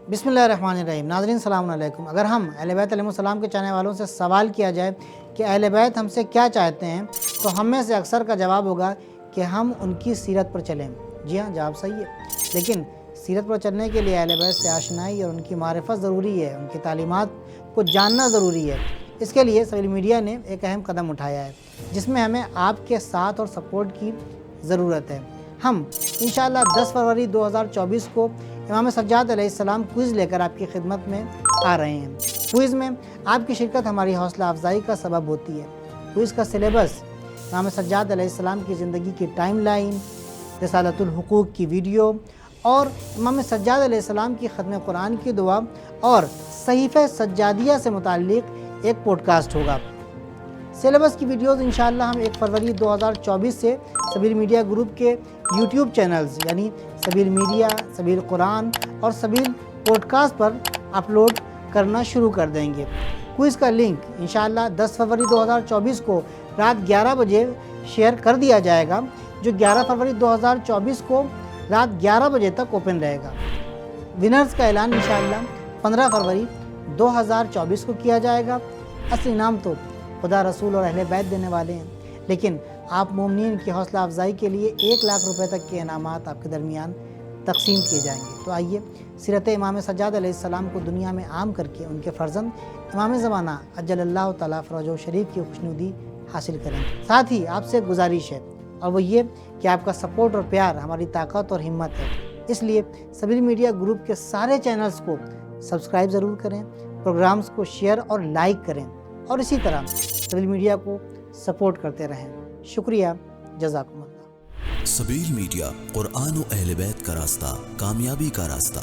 بسم اللہ الرحمن الرحیم۔ ناظرین السلام علیکم۔ اگر ہم اہل بیت علیہ السلام کے چاہنے والوں سے سوال کیا جائے کہ اہل بیت ہم سے کیا چاہتے ہیں، تو ہم میں سے اکثر کا جواب ہوگا کہ ہم ان کی سیرت پر چلیں۔ جی ہاں، جواب صحیح ہے، لیکن سیرت پر چلنے کے لیے اہل بیت سے آشنائی اور ان کی معرفت ضروری ہے، ان کی تعلیمات کو جاننا ضروری ہے۔ اس کے لیے سویل میڈیا نے ایک اہم قدم اٹھایا ہے، جس میں ہمیں آپ کے ساتھ اور سپورٹ کی ضرورت ہے۔ ہم انشاءاللہ 10 فروری 2024 کو امام سجاد علیہ السلام کوئز لے کر آپ کی خدمت میں آ رہے ہیں۔ کوئز میں آپ کی شرکت ہماری حوصلہ افزائی کا سبب ہوتی ہے۔ کوئز کا سلیبس امام سجاد علیہ السلام کی زندگی کی ٹائم لائن، رسالۃ الحقوق کی ویڈیو اور امام سجاد علیہ السلام کی ختم قرآن کی دعا اور صحیفہ سجادیہ سے متعلق ایک پوڈ کاسٹ ہوگا۔ سلیبس کی ویڈیوز انشاءاللہ ہم 1 فروری 2024 سے سبیل میڈیا گروپ کے یوٹیوب چینلز یعنی سبیل میڈیا، سبیل قرآن اور سبیل پوڈ کاسٹ پر اپلوڈ کرنا شروع کر دیں گے۔ کوئز کا لنک انشاءاللہ 10 فروری 2024 کو رات 11 بجے شیئر کر دیا جائے گا، جو 11 فروری 2024 کو رات 11 بجے تک اوپن رہے گا۔ ونرز کا اعلان انشاءاللہ 15 فروری 2024 کو کیا جائے گا۔ اصل انعام تو خدا، رسول اور اہل بیت دینے والے ہیں، لیکن آپ مومنین کی حوصلہ افزائی کے لیے 1 لاکھ روپے تک کے انعامات آپ کے درمیان تقسیم کیے جائیں گے۔ تو آئیے سیرت امام سجاد علیہ السلام کو دنیا میں عام کر کے ان کے فرزند امام زمانہ عجل اللہ تعالیٰ فرجہ شریف کی خوشنودی حاصل کریں۔ ساتھ ہی آپ سے گزارش ہے، اور وہ یہ کہ آپ کا سپورٹ اور پیار ہماری طاقت اور ہمت ہے۔ اس لیے سبیل میڈیا گروپ کے سارے چینلز کو سبسکرائب ضرور کریں، پروگرامز کو شیئر اور لائک کریں، اور اسی طرح سبیل میڈیا کو سپورٹ کرتے رہیں۔ شکریہ، جزاکم اللہ۔ سبیل میڈیا، قرآن و اہل بیت کا راستہ، کامیابی کا راستہ۔